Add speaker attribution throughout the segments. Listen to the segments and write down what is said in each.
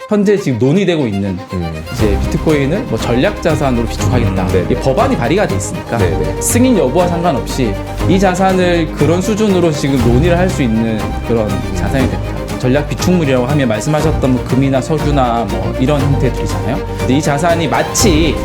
Speaker 1: 현재 지금 논의되고 있는 이제 비트코인을 뭐 전략 자산으로 비축하겠다. 이 법안이 발의가 돼 있으니까 승인 여부와 상관없이 이 자산을 그런 수준으로 지금 논의를 할 수 있는 그런 자산이 됩니다. 전략 비축물이라고 하면 말씀하셨던 뭐 금이나 석유나 뭐 이런 형태들이잖아요. 근데 이 자산이 마치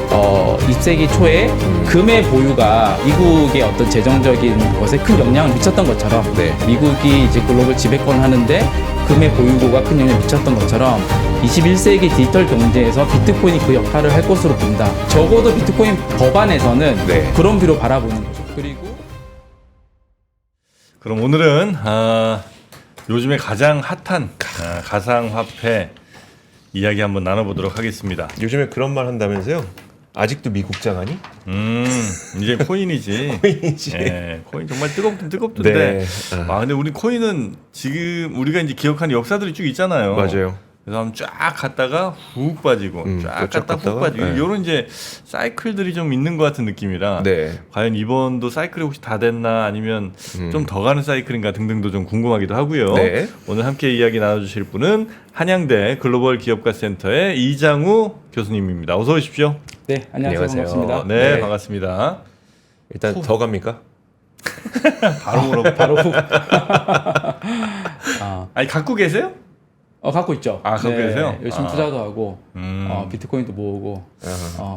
Speaker 1: 20세기 초에 금의 보유가 미국의 어떤 재정적인 것에 큰 영향을 미쳤던 것처럼 미국이 이제 글로벌 지배권을 하는데 금의 보유고가 큰 영향을 미쳤던 것처럼 21세기 디지털 경제에서 비트코인이 그 역할을 할 것으로 본다. 적어도 비트코인 법안에서는 그런 비로 바라보는 거죠.
Speaker 2: 그럼 오늘은 요즘에 가장 핫한 가상화폐 이야기 한번 나눠보도록 하겠습니다.
Speaker 3: 요즘에 그런 말 한다면서요? 아직도 미국장 하니?
Speaker 2: 이제 코인이지.
Speaker 3: 코인이지.
Speaker 2: 네, 코인 정말 뜨겁던데. 근데 우리 코인은 지금 우리가 이제 기억하는 역사들이 쭉 있잖아요.
Speaker 3: 맞아요.
Speaker 2: 그래서 한번 쫙 갔다가 훅 빠지고, 쫙 갔다 훅 빠지고, 이런 이제 사이클들이 좀 있는 것 같은 느낌이라. 과연 이번도 사이클이 혹시 다 됐나, 아니면 좀 더 가는 사이클인가 등등도 좀 궁금하기도 하고요. 오늘 함께 이야기 나눠주실 분은 한양대 글로벌 기업가 센터의 이장우 교수님입니다. 어서 오십시오.
Speaker 1: 네, 안녕하세요. 반갑습니다.
Speaker 2: 네, 반갑습니다.
Speaker 3: 일단 더 갑니까?
Speaker 2: 바로 훅. 아니, 갖고 계세요?
Speaker 1: 갖고 있죠.
Speaker 2: 갖고 계세요?
Speaker 1: 열심히 투자도 하고 비트코인도 모으고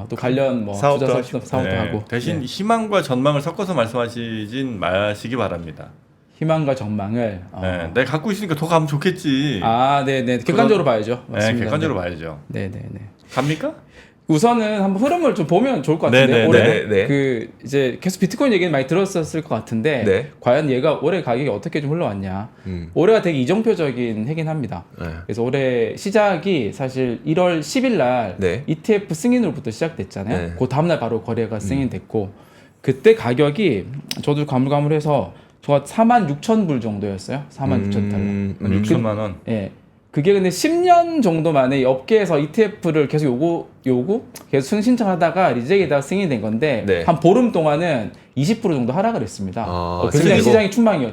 Speaker 1: 또 관련 뭐
Speaker 3: 사업도
Speaker 1: 투자 사업도 하고.
Speaker 2: 대신 희망과 전망을 섞어서 말씀하시진 마시기 바랍니다.
Speaker 1: 희망과 전망을
Speaker 2: 내가 갖고 있으니까 더 가면 좋겠지.
Speaker 1: 네네. 객관적으로 봐야죠. 맞습니다.
Speaker 2: 객관적으로 봐야죠.
Speaker 1: 네네네.
Speaker 2: 갑니까?
Speaker 1: 우선은 한번 흐름을 좀 보면 좋을 것 같은데 올해 그 이제 계속 비트코인 얘기는 많이 들었었을 것 같은데 과연 얘가 올해 가격이 어떻게 좀 흘러왔냐. 올해가 되게 이정표적인 해긴 합니다. 그래서 올해 시작이 사실 1월 10일 날 ETF 승인으로부터 시작됐잖아요. 그 다음날 바로 거래가 승인됐고 그때 가격이 저도 가물가물해서 저 46,000불 정도였어요. 46,000달러.
Speaker 2: 6천만 원.
Speaker 1: 예. 그게 근데 10년 정도 만에 업계에서 ETF를 계속 요구 계속 신청하다가 리젝에다가 승인된 건데 한 보름 동안은 20% 정도 하락을 했습니다. 굉장히 시장이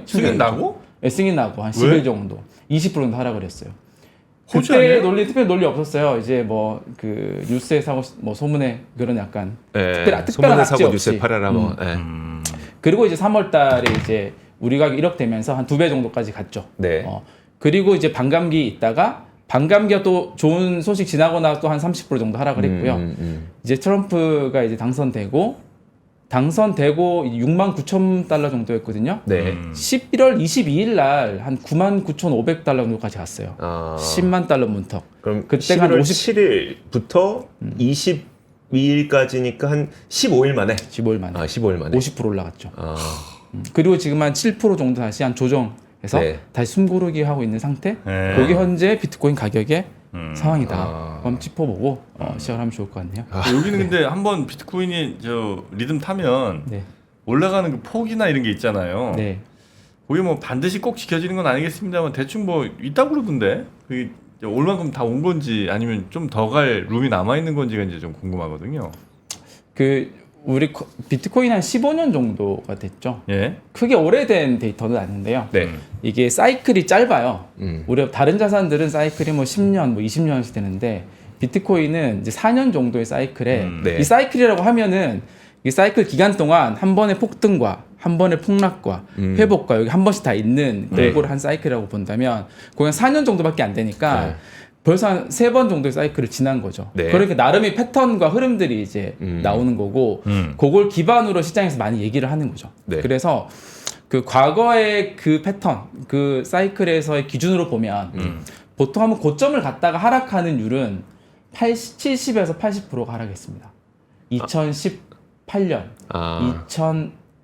Speaker 2: 승인 나고?
Speaker 1: 네, 승인 나고 한 10일 정도 20% 정도 하락을 했어요. 그때 특별 논리 없었어요. 이제 뭐 그 뉴스에 사고 뭐 소문에 그런 약간 특별한 악재 없이.
Speaker 3: 뉴스에 팔아라 뭐.
Speaker 1: 그리고 이제 3월달에 이제 우리 가격 1억 되면서 한 2배 정도까지 갔죠. 그리고 이제 반감기 있다가 반감기가 또 좋은 소식 지나고 나서 또 한 30% 정도 하락을 했고요. 이제 트럼프가 이제 당선되고 69,000달러 정도였거든요. 11월 22일 날 한 99,500달러 정도까지 갔어요. 10만 달러 문턱.
Speaker 3: 그럼 그때가 한 7일부터 22일까지니까 한 15일 만에.
Speaker 1: 15일 만에.
Speaker 3: 15일 만에.
Speaker 1: 50% 올라갔죠. 그리고 지금 한 7% 정도 다시 한 조정해서 다시 숨고르기 하고 있는 상태. 그게 현재 비트코인 가격의 상황이다. 한번 짚어보고 시작을 하면 좋을 것 같네요.
Speaker 2: 여기는 근데 한번 비트코인이 저 리듬 타면 올라가는 그 폭이나 이런 게 있잖아요. 그게 뭐 반드시 꼭 지켜지는 건 아니겠습니다만 대충 뭐 있다고 그러던데 그게 올 만큼 다 온 건지 아니면 좀 더 갈 룸이 남아 있는 건지가 이제 좀 궁금하거든요.
Speaker 1: 우리 비트코인 한 15년 정도가 됐죠. 크게 오래된 데이터는 아닌데요. 이게 사이클이 짧아요. 우리 다른 자산들은 사이클이 뭐 10년, 뭐 20년씩 되는데 비트코인은 이제 4년 정도의 사이클에 이 사이클이라고 하면은 이 사이클 기간 동안 한 번의 폭등과 한 번의 폭락과 회복과 여기 한 번씩 다 있는 그걸 한 사이클이라고 본다면 그냥 4년 정도밖에 안 되니까 벌써 한 3번 정도의 사이클을 지난 거죠. 그러니까 나름의 패턴과 흐름들이 이제 나오는 거고 그걸 기반으로 시장에서 많이 얘기를 하는 거죠. 그래서 그 과거의 그 패턴, 그 사이클에서의 기준으로 보면 보통 한번 고점을 갔다가 하락하는 율은 70에서 80%가 하락했습니다. 2018년,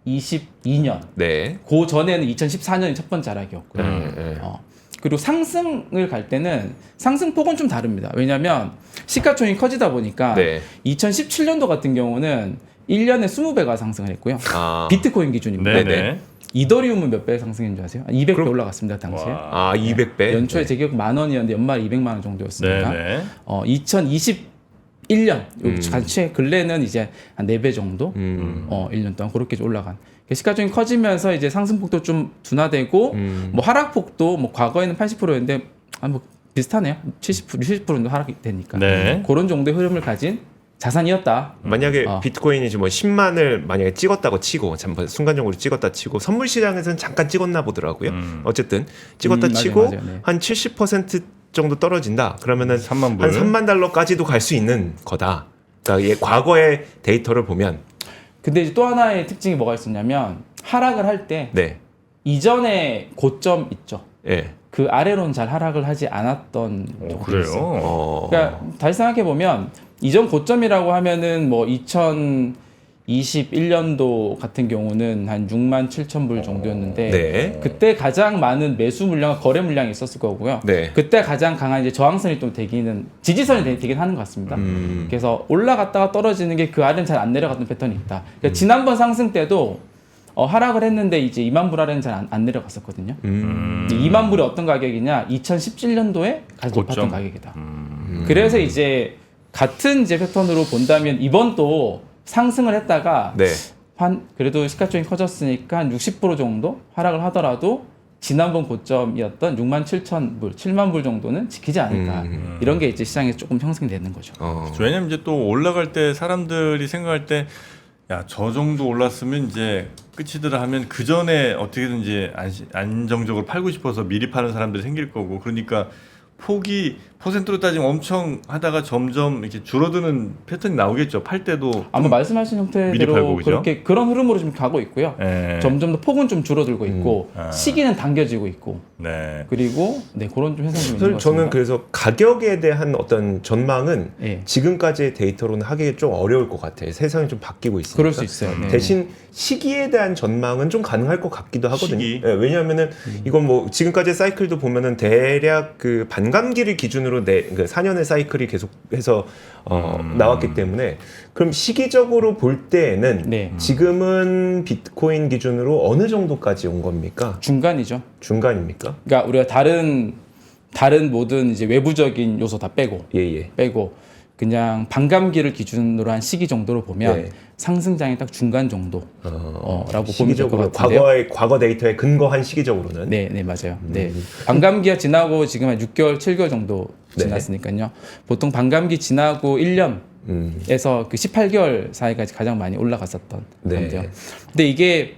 Speaker 1: 2022년, 그 전에는 2014년이 첫 번째 하락이었고요. 그리고 상승을 갈 때는 상승폭은 좀 다릅니다. 왜냐하면 시가총이 커지다 보니까 2017년도 같은 경우는 1년에 20배가 상승을 했고요. 비트코인 기준입니다. 이더리움은 몇 배 상승인 줄 아세요? 200배 올라갔습니다, 당시에.
Speaker 3: 200배?
Speaker 1: 연초에 제 기억 10,000원이었는데 연말 200만 원 정도였습니다. 2021년 같이 근래는 이제 한 4배 정도 1년 동안 그렇게 올라간. 시가총이 커지면서 이제 상승폭도 좀 둔화되고 뭐 하락폭도 뭐 과거에는 80%였는데 뭐 비슷하네요. 70% 정도 하락이 되니까.
Speaker 2: 네.
Speaker 1: 그런 정도의 흐름을 가진 자산이었다.
Speaker 3: 만약에 비트코인이 뭐 10만을 만약에 찍었다고 치고 잠깐 순간적으로 찍었다 치고 선물 시장에서는 잠깐 찍었나 보더라고요. 어쨌든 찍었다 치고
Speaker 1: 맞아요. 네.
Speaker 3: 한 70% 정도 떨어진다. 그러면은
Speaker 2: 3만 불.
Speaker 3: 한 3만 달러까지도 갈 수 있는 거다. 그러니까 이 과거의 데이터를 보면
Speaker 1: 근데 이제 또 하나의 특징이 뭐가 있었냐면 하락을 할 때
Speaker 3: 네.
Speaker 1: 이전에 고점 있죠.
Speaker 3: 예.
Speaker 1: 그 아래로는 잘 하락을 하지 않았던 적도
Speaker 2: 그래요.
Speaker 1: 있어요. 그러니까 다시 생각해 보면 이전 고점이라고 하면은 뭐 2021년도 같은 경우는 한 6만 7천 불 정도였는데
Speaker 3: 네.
Speaker 1: 그때 가장 많은 매수 물량과 거래 물량이 있었을 거고요.
Speaker 3: 네.
Speaker 1: 그때 가장 강한 이제 저항선이 좀 되기는 지지선이 되긴 하는 것 같습니다. 그래서 올라갔다가 떨어지는 게 그 아래는 잘 안 내려갔던 패턴이 있다. 그러니까 지난번 상승 때도 하락을 했는데 이제 2만 불 아래는 잘 안 내려갔었거든요. 2만 불이 어떤 가격이냐? 2017년도에 가장 높았던 가격이다. 그래서 이제 같은 이제 패턴으로 본다면 이번 또 상승을 했다가
Speaker 3: 네.
Speaker 1: 한 그래도 시가총이 커졌으니까 한 60% 정도 하락을 하더라도 지난번 고점이었던 6만 7천 불, 7만 불 정도는 지키지 않을까. 이런 게 이제 시장에서 조금 형성되는 거죠.
Speaker 2: 왜냐면 이제 또 올라갈 때 사람들이 생각할 때 야, 저 정도 올랐으면 이제 끝이더라 하면 그 전에 어떻게든지 안정적으로 팔고 싶어서 미리 파는 사람들이 생길 거고 그러니까 폭이 퍼센트로 따지면 엄청 하다가 점점 이렇게 줄어드는 패턴이 나오겠죠. 팔 때도
Speaker 1: 아마 말씀하신
Speaker 2: 미리
Speaker 1: 형태대로
Speaker 2: 팔고, 그죠?
Speaker 1: 그렇게 그런 흐름으로 좀 가고 있고요.
Speaker 2: 예.
Speaker 1: 점점 더 폭은 좀 줄어들고 있고 시기는 당겨지고 있고
Speaker 2: 네.
Speaker 1: 그리고 그런 좀 현상이 있는 것
Speaker 3: 사실
Speaker 1: 같습니다.
Speaker 3: 저는 그래서 가격에 대한 어떤 전망은
Speaker 1: 예.
Speaker 3: 지금까지의 데이터로는 하기 좀 어려울 것 같아요. 세상이 좀 바뀌고 있으니까.
Speaker 1: 그럴 수 있어요. 네.
Speaker 3: 대신 시기에 대한 전망은 좀 가능할 것 같기도 하거든요.
Speaker 2: 시기?
Speaker 3: 예, 왜냐하면은 이건 뭐 지금까지의 사이클도 보면은 대략 그 반감기를 기준으로 그 4년의 사이클이 계속해서 나왔기 때문에 그럼 시기적으로 볼 때에는
Speaker 1: 네.
Speaker 3: 지금은 비트코인 기준으로 어느 정도까지 온 겁니까?
Speaker 1: 중간이죠.
Speaker 3: 중간입니까?
Speaker 1: 그러니까 우리가 다른 모든 이제 외부적인 요소 다 빼고
Speaker 3: 예예.
Speaker 1: 그냥 반감기를 기준으로 한 시기 정도로 보면
Speaker 3: 네.
Speaker 1: 상승장이 딱 중간 정도라고 보면 될 것
Speaker 3: 시기적으로
Speaker 1: 같은데요.
Speaker 3: 과거 데이터에 근거한 시기적으로는
Speaker 1: 네, 맞아요. 네, 반감기가 지나고 지금 한 6개월, 7개월 정도
Speaker 3: 네.
Speaker 1: 지났으니까요. 보통 반감기 지나고 1년에서 그 18개월 사이까지 가장 많이 올라갔었던
Speaker 3: 네.
Speaker 1: 건데요. 근데 이게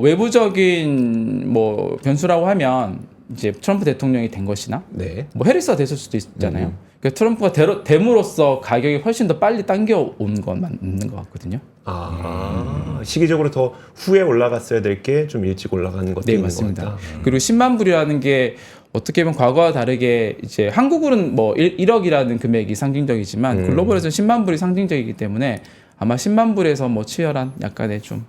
Speaker 1: 외부적인 뭐 변수라고 하면 이제 트럼프 대통령이 된 것이나
Speaker 3: 네.
Speaker 1: 뭐 해리스가 됐을 수도 있잖아요. 그 트럼프가 됨으로써 가격이 훨씬 더 빨리 당겨온 건 맞는 것 같거든요.
Speaker 3: 시기적으로 더 후에 올라갔어야 될 게 좀 일찍 올라가는 것도
Speaker 1: 네,
Speaker 3: 있는
Speaker 1: 맞습니다.
Speaker 3: 것 같다.
Speaker 1: 그리고 10만 불이라는 게 어떻게 보면 과거와 다르게 이제 한국으로는 뭐 1억이라는 금액이 상징적이지만 글로벌에서는 10만 불이 상징적이기 때문에 아마 10만 불에서 뭐 치열한 약간의 좀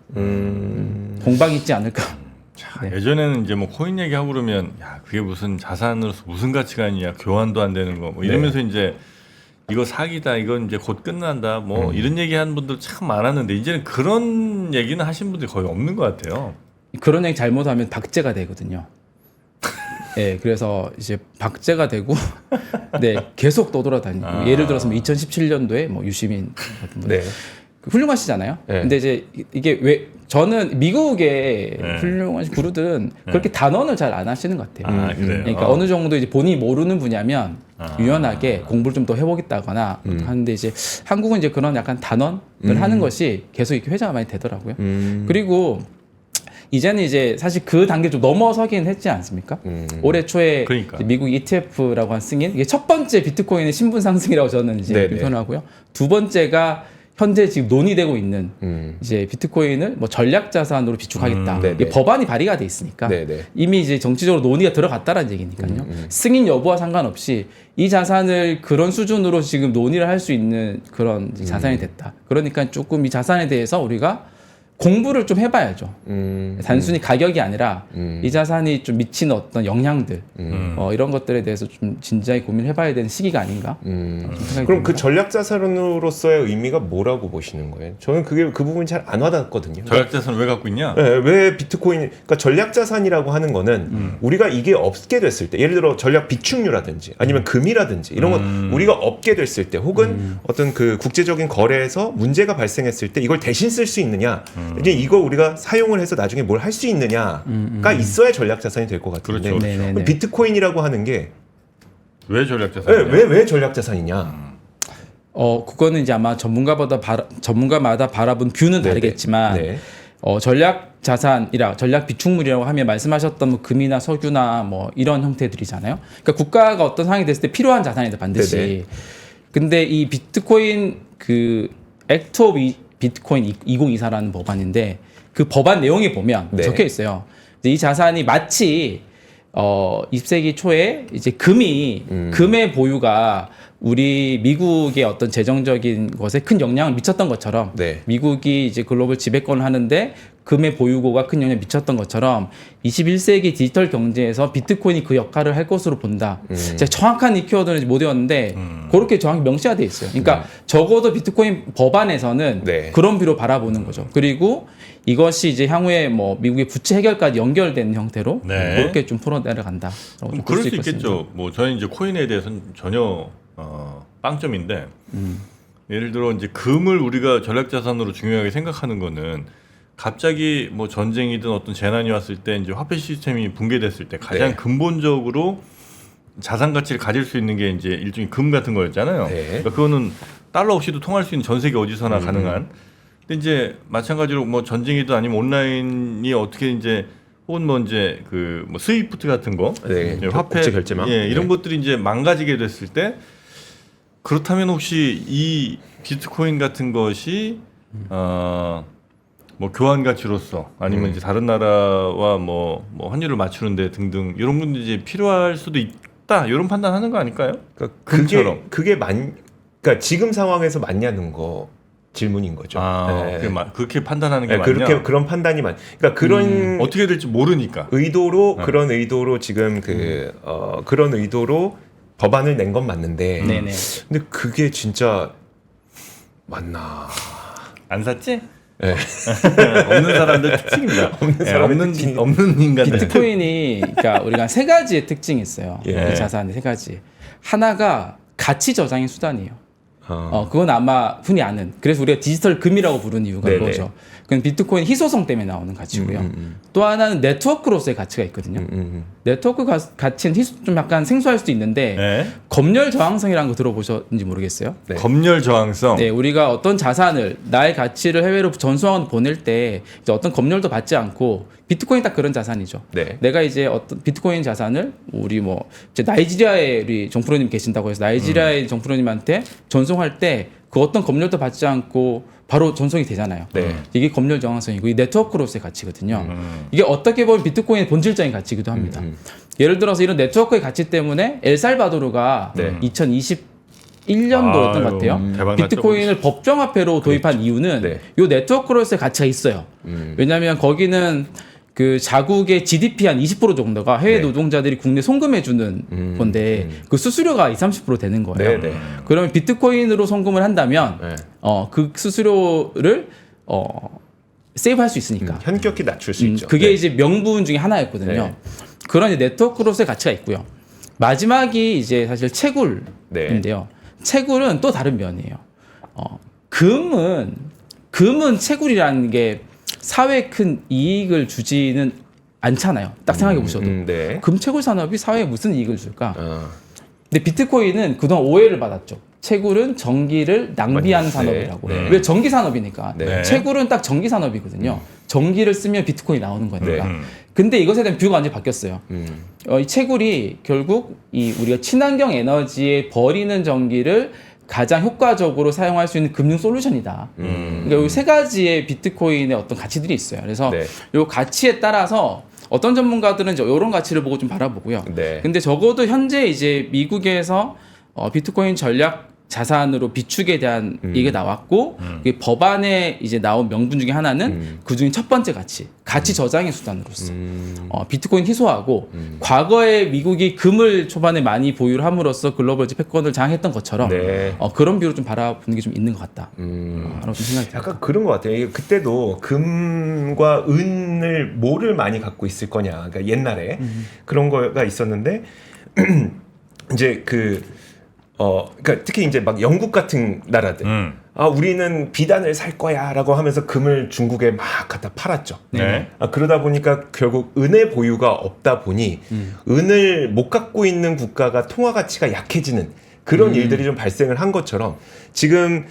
Speaker 1: 공방이 있지 않을까. 네.
Speaker 2: 예전에는 이제 뭐 코인 얘기하고 그러면 야 그게 무슨 자산으로서 무슨 가치가 있냐 교환도 안 되는 거 뭐 이러면서 이제 이거 사기다 이건 이제 곧 끝난다 뭐 이런 얘기하는 분들 참 많았는데 이제는 그런 얘기는 하신 분들이 거의 없는 것 같아요.
Speaker 1: 그런 얘기 잘못하면 박제가 되거든요. 네, 그래서 이제 박제가 되고, 네, 계속 떠돌아다니고. 예를 들어서 뭐 2017년도에 뭐 유시민 같은 분,
Speaker 3: 네.
Speaker 1: 훌륭하시잖아요.
Speaker 3: 네.
Speaker 1: 근데 이제 이게 왜 저는 미국의
Speaker 2: 네.
Speaker 1: 훌륭하신 구루들은 그렇게 단언을 잘 안 하시는 것 같아요.
Speaker 2: 그래요?
Speaker 1: 그러니까 어느 정도 이제 본인이 모르는 분야면 유연하게 공부를 좀 더 해보겠다거나 하는데 이제 한국은 이제 그런 약간 단언을 하는 것이 계속 이렇게 회자가 많이 되더라고요. 그리고 이제는 이제 사실 그 단계 좀 넘어서긴 했지 않습니까? 올해 초에
Speaker 2: 그러니까.
Speaker 1: 미국 ETF라고 한 승인 이게 첫 번째 비트코인의 신분 상승이라고 저는 이제 표현하고요. 두 번째가 현재 지금 논의되고 있는 이제 비트코인을 뭐 전략 자산으로 비축하겠다. 이게 법안이 발의가 돼 있으니까 이미 이제 정치적으로 논의가 들어갔다라는 얘기니까요. 승인 여부와 상관없이 이 자산을 그런 수준으로 지금 논의를 할 수 있는 그런 자산이 됐다. 그러니까 조금 이 자산에 대해서 우리가 공부를 좀 해봐야죠. 단순히 가격이 아니라 이 자산이 좀 미치는 어떤 영향들 이런 것들에 대해서 좀 진지하게 고민을 해봐야 되는 시기가 아닌가.
Speaker 3: 그럼 그 전략 자산으로서의 의미가 뭐라고 보시는 거예요? 저는 그 부분이 잘 안 와닿거든요.
Speaker 2: 전략 자산을 왜 갖고 있냐?
Speaker 3: 네, 왜 비트코인? 그러니까 전략 자산이라고 하는 거는 우리가 이게 없게 됐을 때, 예를 들어 전략 비축류라든지 아니면 금이라든지 이런 건 우리가 없게 됐을 때, 혹은 어떤 그 국제적인 거래에서 문제가 발생했을 때 이걸 대신 쓸 수 있느냐? 이제 이거 우리가 사용을 해서 나중에 뭘 할 수 있느냐가 있어야 전략 자산이 될 것 같은데
Speaker 2: 그렇죠.
Speaker 3: 비트코인이라고 하는 게
Speaker 2: 왜 전략자산이냐?
Speaker 3: 왜 전략자산이냐?
Speaker 1: 그거는 이제 아마 전문가마다 바라본 뷰는 다르겠지만
Speaker 3: 네.
Speaker 1: 전략 자산이라 전략 비축물이라고 하면 말씀하셨던 뭐 금이나 석유나 뭐 이런 형태들이잖아요. 그러니까 국가가 어떤 상황이 됐을 때 필요한 자산이다 반드시.
Speaker 3: 네네.
Speaker 1: 근데 이 비트코인 그 액트 오브 비트코인 2024라는 법안인데 그 법안 내용에 보면
Speaker 3: 네.
Speaker 1: 적혀 있어요. 이제 이 자산이 마치 20세기 초에 이제 금의 보유가 우리 미국의 어떤 재정적인 것에 큰 영향을 미쳤던 것처럼
Speaker 3: 네.
Speaker 1: 미국이 이제 글로벌 지배권을 하는데 금의 보유고가 큰 영향을 미쳤던 것처럼 21세기 디지털 경제에서 비트코인이 그 역할을 할 것으로 본다. 제가 정확한 이 키워드는 못 외웠는데 그렇게 정확히 명시가 돼 있어요. 그러니까 적어도 비트코인 법안에서는
Speaker 3: 네.
Speaker 1: 그런 뷰로 바라보는 거죠. 그리고 이것이 이제 향후에 뭐 미국의 부채 해결까지 연결되는 형태로
Speaker 2: 네.
Speaker 1: 그렇게 좀 풀어내려간다.
Speaker 2: 그럴 수 있겠죠. 뭐 저는 이제 코인에 대해서는 전혀 빵점인데 예를 들어 이제 금을 우리가 전략자산으로 중요하게 생각하는 거는 갑자기 뭐 전쟁이든 어떤 재난이 왔을 때 이제 화폐 시스템이 붕괴됐을 때 가장
Speaker 3: 네.
Speaker 2: 근본적으로 자산 가치를 가질 수 있는 게 이제 일종의 금 같은 거였잖아요.
Speaker 3: 네.
Speaker 2: 그러니까 그거는 달러 없이도 통할 수 있는 전 세계 어디서나 가능한. 근데 이제 마찬가지로 뭐 전쟁이든 아니면 온라인이 어떻게 이제 혹은 뭐 이제 그 뭐 스위프트 같은 거,
Speaker 3: 네.
Speaker 2: 화폐
Speaker 3: 국제 결제망.
Speaker 2: 이런
Speaker 3: 네.
Speaker 2: 것들이 이제 망가지게 됐을 때 그렇다면 혹시 이 비트코인 같은 것이 뭐 교환 가치로서 아니면 이제 다른 나라와 뭐 환율을 맞추는데 등등 이런 분들이 이제 필요할 수도 있다 이런 판단하는 거 아닐까요?
Speaker 3: 그러니까
Speaker 2: 금처럼.
Speaker 3: 그러니까 지금 상황에서 맞냐는 거 질문인 거죠. 네.
Speaker 2: 그렇게 판단하는 게
Speaker 3: 네,
Speaker 2: 맞냐?
Speaker 3: 그렇게 그런 판단이 그러니까 그런
Speaker 2: 어떻게 될지 모르니까.
Speaker 3: 그런 의도로 지금 그런 의도로 법안을 낸 건 맞는데,
Speaker 1: 네네.
Speaker 3: 근데 그게 진짜 맞나?
Speaker 2: 안 샀지?
Speaker 3: 네.
Speaker 2: 없는 사람들 특징입니다. 없는 인간들.
Speaker 1: 비트코인이 그러니까 우리가 세 가지의 특징이 있어요.
Speaker 3: 예.
Speaker 1: 이 자산의 세 가지. 하나가 가치 저장의 수단이에요. 그건 아마 흔히 아는. 그래서 우리가 디지털 금이라고 부르는 이유가
Speaker 3: 네네.
Speaker 1: 그거죠. 그건 비트코인 희소성 때문에 나오는 가치고요. 또 하나는 네트워크로서의 가치가 있거든요. 네트워크 가치는 좀 약간 생소할 수도 있는데
Speaker 2: 네.
Speaker 1: 검열 저항성이라는 거 들어보셨는지 모르겠어요.
Speaker 3: 네.
Speaker 2: 검열 저항성.
Speaker 1: 네, 우리가 어떤 자산을 나의 가치를 해외로 전송하고 보낼 때 이제 어떤 검열도 받지 않고 비트코인 딱 그런 자산이죠.
Speaker 3: 네.
Speaker 1: 내가 이제 어떤 비트코인 자산을 우리 뭐 이제 나이지리아에 우리 정프로님 계신다고 해서 나이지리아의 정프로님한테 전송할 때 그 어떤 검열도 받지 않고 바로 전송이 되잖아요.
Speaker 3: 네.
Speaker 1: 이게 검열 저항성이고 이 네트워크로서의 가치거든요. 이게 어떻게 보면 비트코인의 본질적인 가치이기도 합니다. 예를 들어서 이런 네트워크의 가치 때문에 엘살바도르가
Speaker 3: 네.
Speaker 1: 2021년도였던 것 같아요.
Speaker 2: 대박 났죠,
Speaker 1: 비트코인을 법정화폐로 도입한 이유는
Speaker 3: 네.
Speaker 1: 이 네트워크로서의 가치가 있어요. 왜냐하면 거기는 그 자국의 GDP 한 20% 정도가 해외
Speaker 3: 네.
Speaker 1: 노동자들이 국내 송금해 주는 건데 그 수수료가 20-30% 되는 거예요.
Speaker 3: 네, 네.
Speaker 1: 그러면 비트코인으로 송금을 한다면
Speaker 3: 네.
Speaker 1: 그 수수료를 세이브할 수 있으니까.
Speaker 3: 현격히 낮출 수 있죠.
Speaker 1: 그게
Speaker 3: 네.
Speaker 1: 이제 명분 중에 하나였거든요.
Speaker 3: 네.
Speaker 1: 그런 이제 네트워크로서의 가치가 있고요. 마지막이 이제 사실 채굴인데요. 채굴은 또 다른 면이에요. 금은 채굴이라는 게 사회에 큰 이익을 주지는 않잖아요. 딱 생각해 보셔도.
Speaker 3: 네.
Speaker 1: 금 채굴 산업이 사회에 무슨 이익을 줄까?
Speaker 3: 어.
Speaker 1: 근데 비트코인은 그동안 오해를 받았죠. 채굴은 전기를 낭비하는
Speaker 3: 네.
Speaker 1: 산업이라고.
Speaker 3: 네.
Speaker 1: 왜 전기 산업이니까.
Speaker 3: 네.
Speaker 1: 채굴은 딱 전기 산업이거든요. 전기를 쓰면 비트코인이 나오는 거니까.
Speaker 3: 네.
Speaker 1: 근데 이것에 대한 뷰가 완전히 바뀌었어요.
Speaker 3: 음.
Speaker 1: 이 채굴이 결국 이 우리가 친환경 에너지에 버리는 전기를 가장 효과적으로 사용할 수 있는 금융 솔루션이다. 그러니까 이 세 가지의 비트코인의 어떤 가치들이 있어요. 그래서
Speaker 3: 네.
Speaker 1: 이 가치에 따라서 어떤 전문가들은 이제 이런 가치를 보고 좀 바라보고요.
Speaker 3: 네.
Speaker 1: 근데 적어도 현재 이제 미국에서 비트코인 전략 자산으로 비축에 대한 얘기가 나왔고 그 법안에 이제 나온 명분 중에 하나는 그 중에 첫 번째 가치 저장의 수단으로서 비트코인 희소하고 과거에 미국이 금을 초반에 많이 보유를 함으로써 글로벌 패권을 장악했던 것처럼
Speaker 3: 네.
Speaker 1: 그런 뷰로 좀 바라보는 게 좀 있는 것 같다. 라고 좀 생각이 듭니다.
Speaker 3: 약간 그런 것 같아요. 이게 그때도 금과 은을 뭐를 많이 갖고 있을 거냐. 그러니까 옛날에 그런 거가 있었는데 이제 그러니까 특히 이제 막 영국 같은 나라들, 우리는 비단을 살 거야라고 하면서 금을 중국에 막 갖다 팔았죠.
Speaker 2: 네.
Speaker 3: 그러다 보니까 결국 은의 보유가 없다 보니 은을 못 갖고 있는 국가가 통화 가치가 약해지는 그런 일들이 좀 발생을 한 것처럼 지금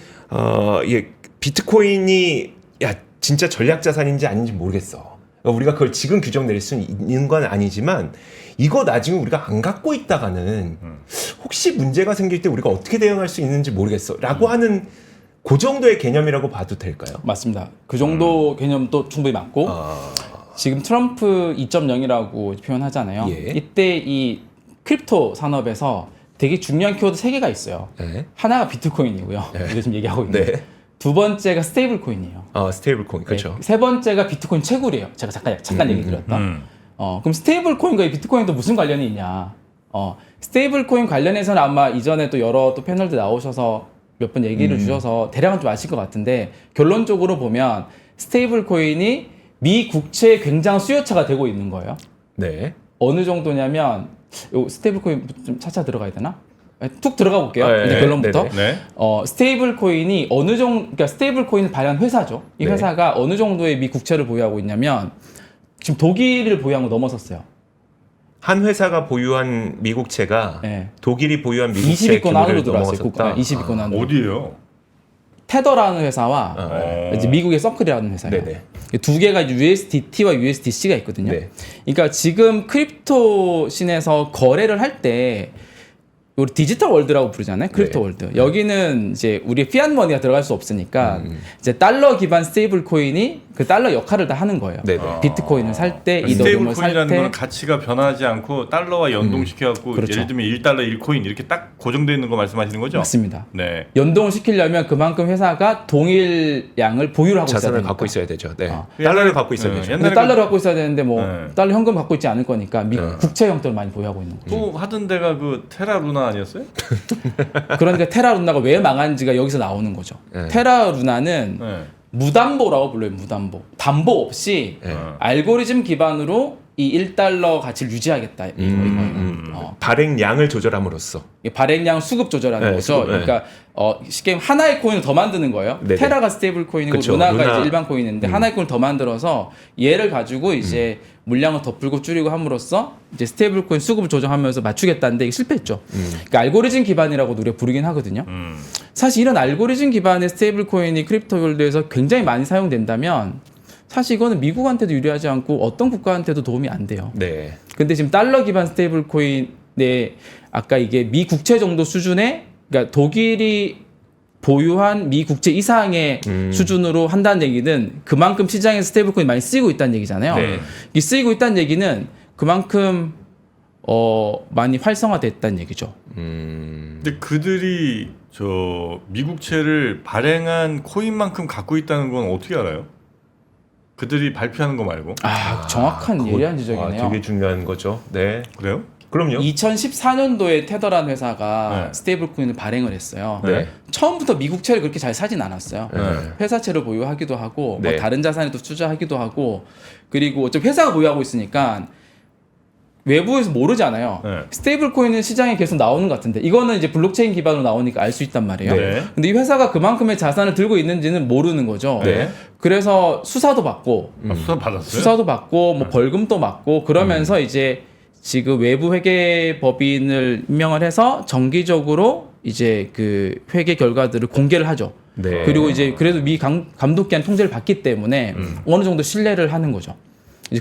Speaker 3: 비트코인이 진짜 전략 자산인지 아닌지 모르겠어. 그러니까 우리가 그걸 지금 규정 내릴 수 있는 건 아니지만 이거 나중에 우리가 안 갖고 있다가는 혹시 문제가 생길 때 우리가 어떻게 대응할 수 있는지 모르겠어 라고 하는 그 정도의 개념이라고 봐도 될까요?
Speaker 1: 맞습니다. 그 정도 개념도 충분히 맞고 지금 트럼프 2.0이라고 표현하잖아요.
Speaker 3: 예.
Speaker 1: 이때 이 크립토 산업에서 되게 중요한 키워드 3개가 있어요.
Speaker 3: 네.
Speaker 1: 하나가 비트코인이고요. 이거 지금 얘기하고 있는데
Speaker 3: 네.
Speaker 1: 두 번째가 스테이블 코인이에요.
Speaker 3: 스테이블 코인, 그렇죠.
Speaker 1: 네. 세 번째가 비트코인 채굴이에요. 제가 잠깐 얘기 드렸던. 그럼 스테이블 코인과 이 비트코인도 무슨 관련이 있냐? 스테이블 코인 관련해서는 아마 이전에 또 여러 또 패널들 나오셔서 몇 번 얘기를 주셔서 대략은 좀 아실 것 같은데 결론적으로 보면 스테이블 코인이 미 국채의 굉장한 수요차가 되고 있는 거예요.
Speaker 3: 네.
Speaker 1: 어느 정도냐면 요 스테이블 코인 좀 차차 들어가야 되나? 툭 들어가 볼게요. 이제 결론부터.
Speaker 2: 네.
Speaker 1: 스테이블 코인이 어느 정도, 그러니까 스테이블 코인을 발행한 회사죠. 이
Speaker 3: 네.
Speaker 1: 회사가 어느 정도의 미 국채를 보유하고 있냐면 지금 독일을 보유한 거 넘어섰어요.
Speaker 3: 한 회사가 보유한 미국채가
Speaker 1: 네.
Speaker 3: 독일이 보유한 미국채
Speaker 1: 20위권 안으로 들어왔어요.
Speaker 3: 넘어섰다.
Speaker 1: 20위권 안으로.
Speaker 2: 어디예요?
Speaker 1: 테더라는 회사와 이제 미국의 서클이라는 회사예요.
Speaker 3: 네네.
Speaker 1: 두 개가 USDT와 USDC가 있거든요.
Speaker 3: 네.
Speaker 1: 그러니까 지금 크립토 씬에서 거래를 할 때 우리 디지털 월드라고 부르잖아요. 크립토
Speaker 3: 네.
Speaker 1: 월드. 여기는 이제 우리의 피앗 머니가 들어갈 수 없으니까 이제 달러 기반 스테이블 코인이 그 달러 역할을 다 하는 거예요.
Speaker 3: 네네.
Speaker 1: 비트코인을 살 때,
Speaker 2: 스테이블
Speaker 1: 이더리움을 살
Speaker 2: 코인이라는
Speaker 1: 때.
Speaker 2: 거는 가치가 변하지 않고 달러와 연동시켜갖고
Speaker 1: 그렇죠.
Speaker 2: 예를 들면 1달러 1코인 이렇게 딱 고정되어 있는 거 말씀하시는 거죠?
Speaker 1: 맞습니다.
Speaker 2: 네.
Speaker 1: 연동을 시키려면 그만큼 회사가 동일 양을 보유를 하고 있어야
Speaker 3: 자산을
Speaker 1: 되니까.
Speaker 3: 갖고 있어야 되죠. 네.
Speaker 1: 그
Speaker 3: 달러를 갖고 있어야 되죠.
Speaker 1: 근데
Speaker 2: 옛날에
Speaker 1: 달러를 갖고 있어야 되는데 뭐
Speaker 2: 네.
Speaker 1: 달러 현금 갖고 있지 않을 거니까 국채 형태를 많이 보유하고 있는 거죠.
Speaker 2: 또 하던 데가 그 테라 루나 아니었어요?
Speaker 1: 그러니까 테라 루나가 왜 망한지가 여기서 나오는 거죠.
Speaker 3: 네.
Speaker 1: 테라 루나는
Speaker 2: 네.
Speaker 1: 무담보라고 불러요. 무담보. 담보 없이
Speaker 3: 네.
Speaker 1: 알고리즘 기반으로 이 1달러 가치를 유지하겠다. 이거예요.
Speaker 3: 발행량을 조절함으로써.
Speaker 1: 발행량 수급 조절하는
Speaker 3: 네,
Speaker 1: 거죠.
Speaker 3: 수급,
Speaker 1: 그러니까 쉽게 하나의 코인을 더 만드는 거예요.
Speaker 3: 네네.
Speaker 1: 테라가 스테이블 코인이고
Speaker 3: 그쵸,
Speaker 1: 루나가
Speaker 3: 루나.
Speaker 1: 이제 일반 코인인데 하나의 코인을 더 만들어서 얘를 가지고 이제 물량을 더 풀고 줄이고 함으로써 이제 스테이블 코인 수급을 조정하면서 맞추겠다는데 이게 실패했죠. 그러니까 알고리즘 기반이라고도 우리가 부르긴 하거든요. 사실 이런 알고리즘 기반의 스테이블 코인이 크립토 월드에서 굉장히 많이 사용된다면 사실 이거는 미국한테도 유리하지 않고 어떤 국가한테도 도움이 안 돼요.
Speaker 3: 네.
Speaker 1: 근데 지금 달러 기반 스테이블 코인의 아까 이게 미 국채 정도 수준의 그러니까 독일이 보유한 미 국채 이상의 수준으로 한다는 얘기는 그만큼 시장에서 스테이블 코인이 많이 쓰이고 있다는 얘기잖아요.
Speaker 3: 네.
Speaker 1: 이 쓰이고 있다는 얘기는 그만큼 많이 활성화됐다는 얘기죠.
Speaker 2: 근데 그들이 저 미국채를 발행한 코인만큼 갖고 있다는 건 어떻게 알아요? 그들이 발표하는 거 말고.
Speaker 1: 정확한 예리한 지적이네요.
Speaker 3: 되게 중요한 거죠. 네.
Speaker 2: 그래요?
Speaker 3: 그럼요.
Speaker 1: 2014년도에 테더라는 회사가
Speaker 2: 네.
Speaker 1: 스테이블 코인을 발행을 했어요.
Speaker 3: 네.
Speaker 1: 처음부터 미국채를 그렇게 잘 사진 않았어요.
Speaker 3: 네.
Speaker 1: 회사채를 보유하기도 하고
Speaker 3: 네.
Speaker 1: 뭐 다른 자산에 또 투자하기도 하고 그리고 어차피 회사가 보유하고 있으니까 외부에서 모르잖아요.
Speaker 2: 네.
Speaker 1: 스테이블 코인은 시장에 계속 나오는 것 같은데 이거는 이제 블록체인 기반으로 나오니까 알 수 있단 말이에요.
Speaker 2: 네.
Speaker 1: 근데 이 회사가 그만큼의 자산을 들고 있는지는 모르는 거죠.
Speaker 3: 네.
Speaker 1: 그래서 수사도 받고
Speaker 2: 수사 받았어요?
Speaker 1: 수사도 받고 뭐 벌금도 받고 그러면서 이제 지금 외부 회계 법인을 임명을 해서 정기적으로 이제 그 회계 결과들을 공개를 하죠.
Speaker 3: 네.
Speaker 1: 그리고 이제 그래도 미 감독기한 통제를 받기 때문에 어느 정도 신뢰를 하는 거죠. 이제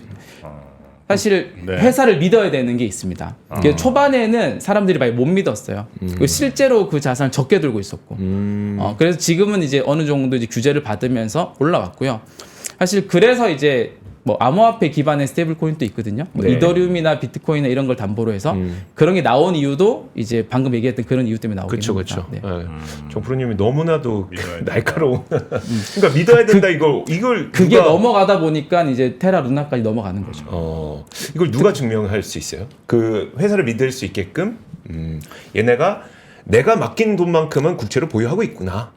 Speaker 1: 사실
Speaker 2: 네.
Speaker 1: 회사를 믿어야 되는 게 있습니다. 그래서 초반에는 사람들이 많이 못 믿었어요. 그리고 실제로 그 자산을 적게 들고 있었고. 그래서 지금은 이제 어느 정도 이제 규제를 받으면서 올라왔고요. 사실 그래서 이제 뭐 암호화폐 기반의 스테이블 코인도 있거든요. 뭐
Speaker 3: 네.
Speaker 1: 이더리움이나 비트코인이나 이런 걸 담보로 해서 그런 게 나온 이유도 이제 방금 얘기했던 그런 이유 때문에 나오긴
Speaker 3: 그렇죠,
Speaker 1: 합니다.
Speaker 3: 그렇죠.
Speaker 1: 네.
Speaker 3: 정프로님이 너무나도
Speaker 2: 믿어야
Speaker 3: 날카로운. 그러니까 믿어야 된다 이걸
Speaker 1: 그게
Speaker 3: 누가,
Speaker 1: 넘어가다 보니까 이제 테라 루나까지 넘어가는 거죠.
Speaker 3: 이걸 누가 증명할 수 있어요? 그 회사를 믿을 수 있게끔 얘네가 내가 맡긴 돈만큼은 국채를 보유하고 있구나.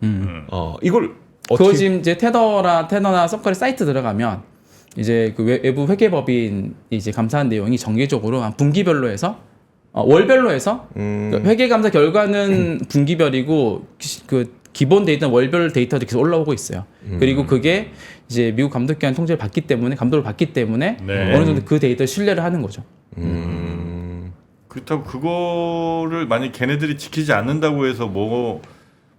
Speaker 3: 이걸
Speaker 1: 그거
Speaker 3: 어떻게
Speaker 1: 지금 이제 테더나 서클의 사이트 들어가면 이제 그 외부 회계법인 이제 감사한 내용이 정기적으로 한 분기별로 해서 월별로 해서 그러니까 회계감사 결과는 분기별이고 그 기본 데이터는 월별 데이터도 계속 올라오고 있어요. 그리고 그게 이제 미국 감독기관 통제를 받기 때문에 감독을 받기 때문에
Speaker 2: 네.
Speaker 1: 어느 정도 그 데이터를 신뢰를 하는 거죠.
Speaker 2: 그렇다고 그거를 만약 걔네들이 지키지 않는다고 해서 뭐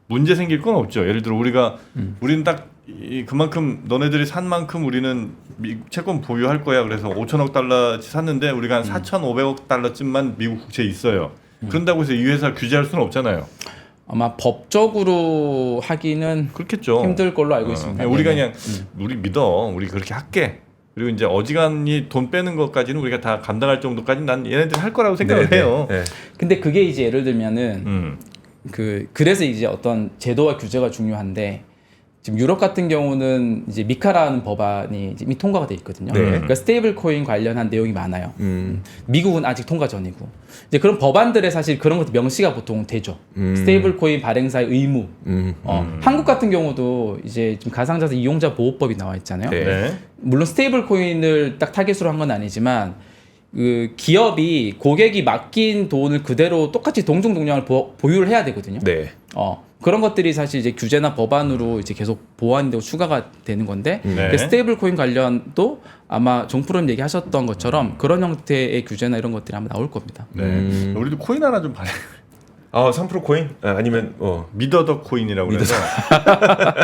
Speaker 2: 문제 생길 건 없죠. 예를 들어 우리는 딱 그만큼 너네들이 산 만큼 우리는 채권 보유할 거야. 그래서 5천억 달러치 샀는데 우리가 한 4,500억 달러쯤만 미국 국채에 있어요. 그런다고 해서 이 회사 규제할 수는 없잖아요.
Speaker 1: 아마 법적으로 하기는
Speaker 2: 그렇겠죠.
Speaker 1: 힘들 걸로 알고 있습니다.
Speaker 2: 우리가 그냥 우리 믿어. 우리 그렇게 할게. 그리고 이제 어지간히 돈 빼는 것까지는 우리가 다 감당할 정도까지는 난 얘네들이 할 거라고 생각을 해요.
Speaker 3: 네.
Speaker 1: 근데 그게 이제 예를 들면은 그래서 이제 어떤 제도와 규제가 중요한데 지금 유럽 같은 경우는 이제 미카라는 법안이 이제 이미 통과가 돼 있거든요.
Speaker 3: 네.
Speaker 1: 그러니까 스테이블 코인 관련한 내용이 많아요. 미국은 아직 통과 전이고 이제 그런 법안들에 사실 그런 것도 명시가 보통 되죠. 스테이블 코인 발행사의 의무. 한국 같은 경우도 이제 지금 가상자산 이용자 보호법이 나와 있잖아요.
Speaker 2: 네.
Speaker 1: 물론 스테이블 코인을 딱 타겟으로 한 건 아니지만 그 기업이 고객이 맡긴 돈을 그대로 똑같이 동종동량을 보유를 해야 되거든요.
Speaker 3: 네.
Speaker 1: 그런 것들이 사실 이제 규제나 법안으로 이제 계속 보완이 되고 추가가 되는 건데
Speaker 2: 네.
Speaker 1: 스테이블 코인 관련도 아마 정프로님 얘기하셨던 것처럼 그런 형태의 규제나 이런 것들이 아마 나올 겁니다.
Speaker 2: 네. 우리도 코인 하나 좀 발행.
Speaker 3: 3% 코인? 아니면
Speaker 2: 미더더 코인이라고 그래서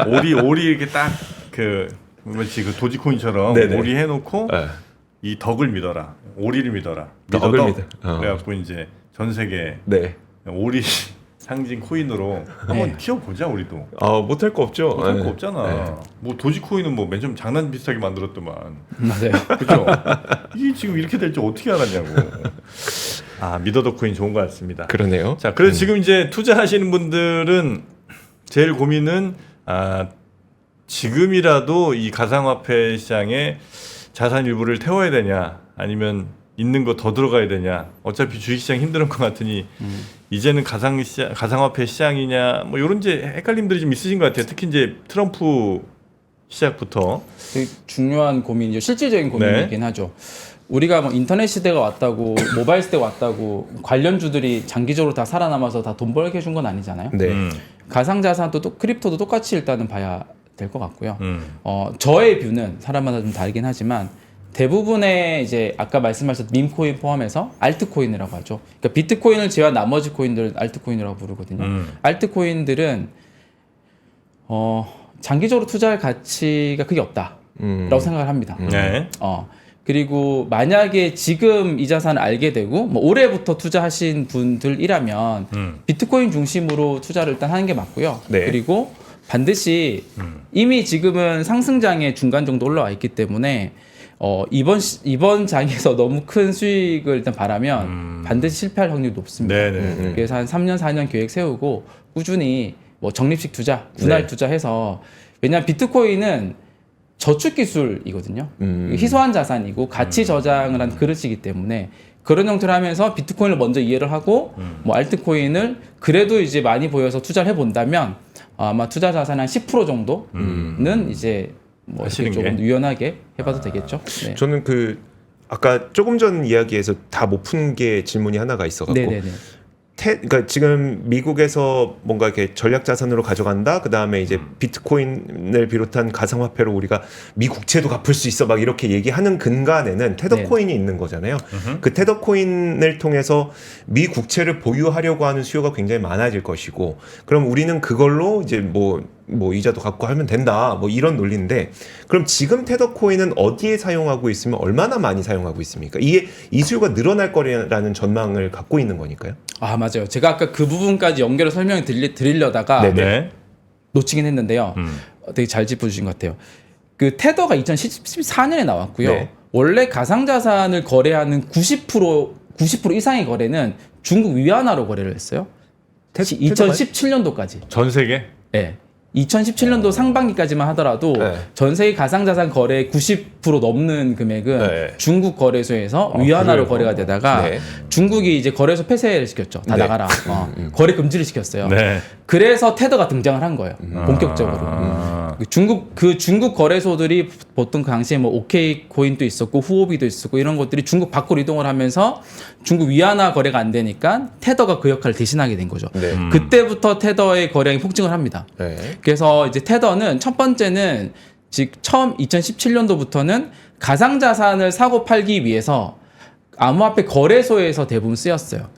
Speaker 2: 오리 이렇게 딱 그 뭐지 그 도지코인처럼
Speaker 3: 네네.
Speaker 2: 오리 해놓고
Speaker 3: 네.
Speaker 2: 이 덕을 믿어라. 오리를 믿어라.
Speaker 3: 덕을
Speaker 2: 미더덕.
Speaker 3: 믿어.
Speaker 2: 그래갖고 이제 전 세계
Speaker 3: 네.
Speaker 2: 오리 상징 코인으로 한번 키워보자 우리도.
Speaker 3: 못할 거 없죠.
Speaker 2: 못할 거 없잖아. 뭐 도지코인은 뭐 맨 처음 장난 비슷하게 만들었더만.
Speaker 1: 맞아요.
Speaker 2: 그죠? 이게 지금 이렇게 될 줄 어떻게 알았냐고. 미더더 코인 좋은 것 같습니다.
Speaker 3: 그러네요.
Speaker 2: 자, 그래서 지금 이제 투자하시는 분들은 제일 고민은 지금이라도 이 가상화폐 시장에 자산 일부를 태워야 되냐, 아니면 있는 거 더 들어가야 되냐. 어차피 주식시장 힘든 것 같으니 이제는 가상화폐 시장이냐, 뭐 이런 이제 헷갈림들이 좀 있으신 것 같아요. 특히 이제 트럼프 시작부터
Speaker 1: 되게 중요한 고민이죠. 실질적인 고민이긴 하죠. 우리가 뭐 인터넷 시대가 왔다고 모바일 시대가 왔다고 관련주들이 장기적으로 다 살아남아서 다 돈 벌게 해준 건 아니잖아요.
Speaker 3: 네.
Speaker 1: 가상자산도 또 크립토도 똑같이 일단은 봐야 될 것 같고요. 저의 뷰는 사람마다 좀 다르긴 하지만 대부분의 이제 아까 말씀하셨던 밈코인 포함해서 알트코인이라고 하죠. 그러니까 비트코인을 제외한 나머지 코인들을 알트코인이라고 부르거든요. 알트코인들은 장기적으로 투자할 가치가 크게 없다라고 생각을 합니다.
Speaker 2: 네.
Speaker 1: 그리고 만약에 지금 이 자산을 알게 되고 뭐 올해부터 투자하신 분들이라면 비트코인 중심으로 투자를 일단 하는 게 맞고요.
Speaker 3: 네.
Speaker 1: 그리고 반드시 이미 지금은 상승장에 중간 정도 올라와 있기 때문에 이번 장에서 너무 큰 수익을 일단 바라면 반드시 실패할 확률이 높습니다.
Speaker 2: 네네.
Speaker 1: 그래서 한 3년, 4년 계획 세우고 꾸준히 뭐 적립식 투자, 분할
Speaker 3: 네.
Speaker 1: 투자해서 왜냐하면 비트코인은 저축 기술이거든요. 희소한 자산이고 가치 저장을 한 그릇이기 때문에 그런 형태로 하면서 비트코인을 먼저 이해를 하고 뭐 알트코인을 그래도 이제 많이 보여서 투자를 해본다면 아마 투자 자산 한 10% 정도는 이제 뭐 이렇게 조금 유연하게 해봐도 되겠죠. 네.
Speaker 3: 저는 아까 조금 전 이야기에서 다 못 푼 게 질문이 하나가 있어갖고
Speaker 1: 네네네.
Speaker 3: 그러니까 지금 미국에서 뭔가 이렇게 전략 자산으로 가져간다. 그 다음에 이제 비트코인을 비롯한 가상화폐로 우리가 미 국채도 갚을 수 있어 막 이렇게 얘기하는 근간에는 테더코인이 있는 거잖아요. 그 테더코인을 통해서 미 국채를 보유하려고 하는 수요가 굉장히 많아질 것이고, 그럼 우리는 그걸로 이제 뭐 이자도 갖고 하면 된다. 뭐 이런 논리인데, 그럼 지금 테더코인은 어디에 사용하고 있으면 얼마나 많이 사용하고 있습니까? 이 수요가 늘어날 거라는 전망을 갖고 있는 거니까요. 맞아요.
Speaker 1: 제가 아까 그 부분까지 연결을 설명을 드리려다가
Speaker 2: 네네.
Speaker 1: 놓치긴 했는데요. 되게 잘 짚어주신 것 같아요. 그 테더가 2014년에 나왔고요.
Speaker 3: 네.
Speaker 1: 원래 가상자산을 거래하는 90% 이상의 거래는 중국 위안화로 거래를 했어요. 2017년도까지.
Speaker 2: 전 세계?
Speaker 1: 네. 2017년도 상반기까지만 하더라도 전 세계 가상자산 거래의 90% 넘는 금액은 중국 거래소에서 위안화로 거래가 되다가 중국이 이제 거래소 폐쇄를 시켰죠. 다 나가라. 거래 금지를 시켰어요. 그래서 테더가 등장을 한 거예요. 본격적으로. 중국 거래소들이 보통 그 당시에 뭐 OK 코인도 있었고 후오비도 있었고 이런 것들이 중국 밖으로 이동을 하면서 중국 위안화 거래가 안 되니까 테더가 그 역할을 대신하게 된 거죠.
Speaker 3: 네.
Speaker 1: 그때부터 테더의 거래량이 폭증을 합니다.
Speaker 3: 네.
Speaker 1: 그래서 이제 테더는 첫 번째는 처음 2017년도부터는 가상자산을 사고 팔기 위해서 암호화폐 거래소에서 대부분 쓰였어요.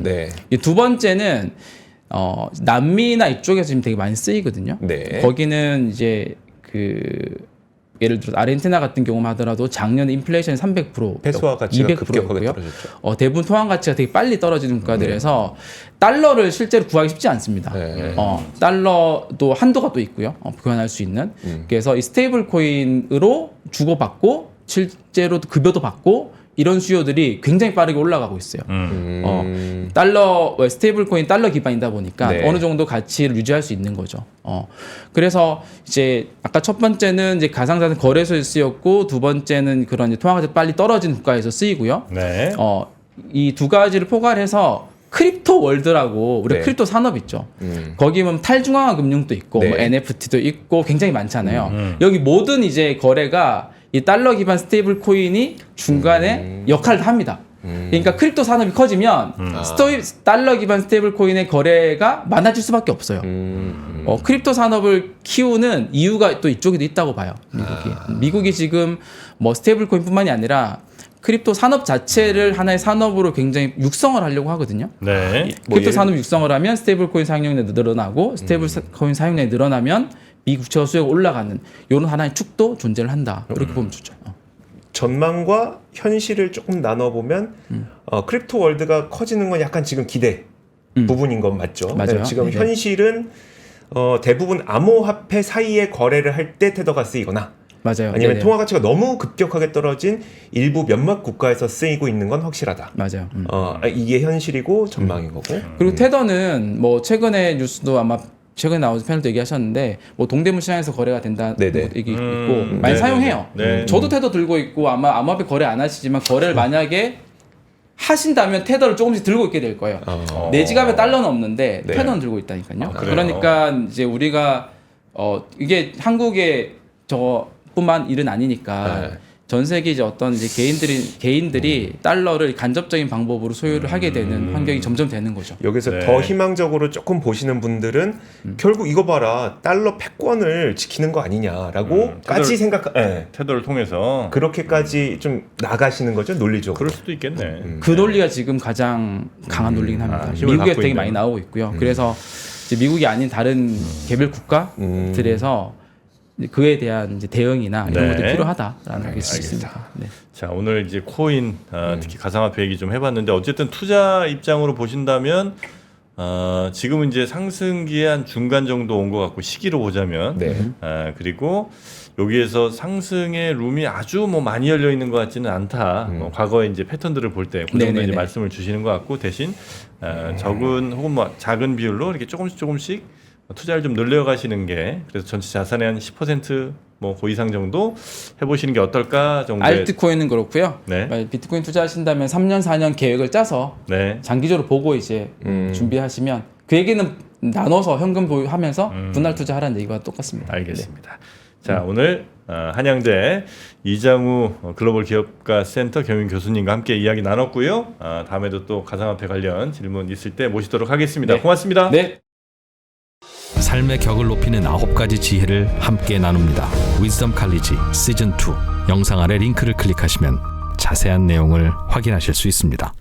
Speaker 3: 네.
Speaker 1: 두 번째는 남미나 이쪽에서 지금 되게 많이 쓰이거든요.
Speaker 3: 네.
Speaker 1: 거기는 이제 예를 들어 아르헨티나 같은 경우만 하더라도 작년 인플레이션이 300%,
Speaker 3: 페소화 가치가
Speaker 1: 200%였고요.
Speaker 3: 급격하게 떨어졌죠.
Speaker 1: 대부분 통화 가치가 되게 빨리 떨어지는 국가들에서 달러를 실제로 구하기 쉽지 않습니다.
Speaker 3: 네.
Speaker 1: 달러도 한도가 또 있고요. 교환할 수 있는. 그래서 이 스테이블 코인으로 주고받고 실제로 급여도 받고 이런 수요들이 굉장히 빠르게 올라가고 있어요. 스테이블 코인 달러 기반이다 보니까
Speaker 3: 네.
Speaker 1: 어느 정도 가치를 유지할 수 있는 거죠. 그래서 이제 아까 첫 번째는 이제 가상자산 거래소에 쓰였고 두 번째는 그런 이제 통화 가치 빨리 떨어지는 국가에서 쓰이고요.
Speaker 2: 네.
Speaker 1: 이 두 가지를 포괄해서 크립토 월드라고 우리
Speaker 3: 네.
Speaker 1: 크립토 산업 있죠. 거기 보면 탈중앙화 금융도 있고
Speaker 3: 네.
Speaker 1: 뭐 NFT도 있고 굉장히 많잖아요. 여기 모든 이제 거래가 이 달러 기반 스테이블 코인이 중간에 역할을 합니다. 그러니까 크립토 산업이 커지면 달러 기반 스테이블 코인의 거래가 많아질 수밖에 없어요. 크립토 산업을 키우는 이유가 또 이쪽에도 있다고 봐요. 미국이 지금 뭐 스테이블 코인뿐만이 아니라 크립토 산업 자체를 하나의 산업으로 굉장히 육성을 하려고 하거든요.
Speaker 2: 네.
Speaker 1: 크립토 산업 육성을 하면 스테이블 코인 사용량이 늘어나고 스테이블 코인 사용량이 늘어나면 미국채화 수요가 올라가는 이런 하나의 축도 존재를 한다. 이렇게 보면 좋죠.
Speaker 3: 전망과 현실을 조금 나눠보면 크립토 월드가 커지는 건 약간 지금 기대 부분인 건 맞죠?
Speaker 1: 맞아요.
Speaker 3: 지금
Speaker 1: 네.
Speaker 3: 현실은 대부분 암호화폐 사이에 거래를 할 때 테더가 쓰이거나
Speaker 1: 맞아요.
Speaker 3: 아니면
Speaker 1: 네네.
Speaker 3: 통화 가치가 너무 급격하게 떨어진 일부 몇몇 국가에서 쓰이고 있는 건 확실하다.
Speaker 1: 맞아요.
Speaker 3: 이게 현실이고 전망인 거고.
Speaker 1: 그리고 테더는 뭐 최근에 뉴스도 아마 최근에 나온 패널도 얘기하셨는데 뭐 동대문 시장에서 거래가 된다
Speaker 3: 네네.
Speaker 1: 얘기 있고 많이
Speaker 2: 네네네.
Speaker 1: 사용해요.
Speaker 2: 네.
Speaker 1: 저도 테더 들고 있고 아마 암호화폐 거래 안 하시지만 거래를 만약에 하신다면 테더를 조금씩 들고 있게 될 거예요. 내 지갑에 달러는 없는데
Speaker 3: 네.
Speaker 1: 테더는 들고 있다니까요.
Speaker 2: 그래요?
Speaker 1: 그러니까 이제 우리가 이게 한국의 저뿐만 일은 아니니까
Speaker 3: 네.
Speaker 1: 전 세계 이제 어떤 이제 개인들이 달러를 간접적인 방법으로 소유를 하게 되는 환경이 점점 되는 거죠.
Speaker 3: 여기서
Speaker 2: 네.
Speaker 3: 더 희망적으로 조금 보시는 분들은 결국 이거 봐라 달러 패권을 지키는 거 아니냐라고까지
Speaker 2: 테더를 통해서
Speaker 3: 그렇게까지 좀 나가시는 거죠 논리적으로.
Speaker 2: 그럴 수도 있겠네.
Speaker 1: 그 논리가 지금 가장 강한 논리긴 합니다.
Speaker 2: 힘을
Speaker 1: 미국에
Speaker 2: 갖고
Speaker 1: 되게
Speaker 2: 있는.
Speaker 1: 많이 나오고 있고요. 그래서 이제 미국이 아닌 다른 개별 국가들에서 그에 대한 이제 대응이나 이런
Speaker 2: 네.
Speaker 1: 것들이 필요하다라는 게
Speaker 2: 알겠습니다.
Speaker 1: 있습니다. 네.
Speaker 2: 자, 오늘 이제 코인 특히 가상화폐 얘기 좀 해봤는데 어쨌든 투자 입장으로 보신다면 지금은 이제 상승기의 한 중간 정도 온 것 같고 시기로 보자면
Speaker 3: 네.
Speaker 2: 그리고 여기에서 상승의 룸이 아주 뭐 많이 열려 있는 것 같지는 않다. 과거에 이제 패턴들을 볼 때 그 정도 이제
Speaker 1: 네네네.
Speaker 2: 말씀을 주시는 것 같고 대신 적은 혹은 뭐 작은 비율로 이렇게 조금씩 투자를 좀 늘려가시는 게 그래서 전체 자산의 한 10% 뭐 그 이상 정도 해보시는 게 어떨까 정도의
Speaker 1: 알트코인은 그렇고요.
Speaker 2: 네.
Speaker 1: 비트코인 투자하신다면 3년, 4년 계획을 짜서
Speaker 2: 네.
Speaker 1: 장기적으로 보고 이제 준비하시면 그 얘기는 나눠서 현금 보유하면서 분할 투자하라는 얘기와 똑같습니다.
Speaker 2: 알겠습니다. 자, 오늘 한양대 이장우 글로벌 기업가 센터 경영 교수님과 함께 이야기 나눴고요. 다음에도 또 가상화폐 관련 질문 있을 때 모시도록 하겠습니다.
Speaker 1: 네.
Speaker 2: 고맙습니다.
Speaker 1: 네.
Speaker 4: 삶의 격을 높이는 9가지 지혜를 함께 나눕니다. 위즈덤 칼리지 시즌 2 영상 아래 링크를 클릭하시면 자세한 내용을 확인하실 수 있습니다.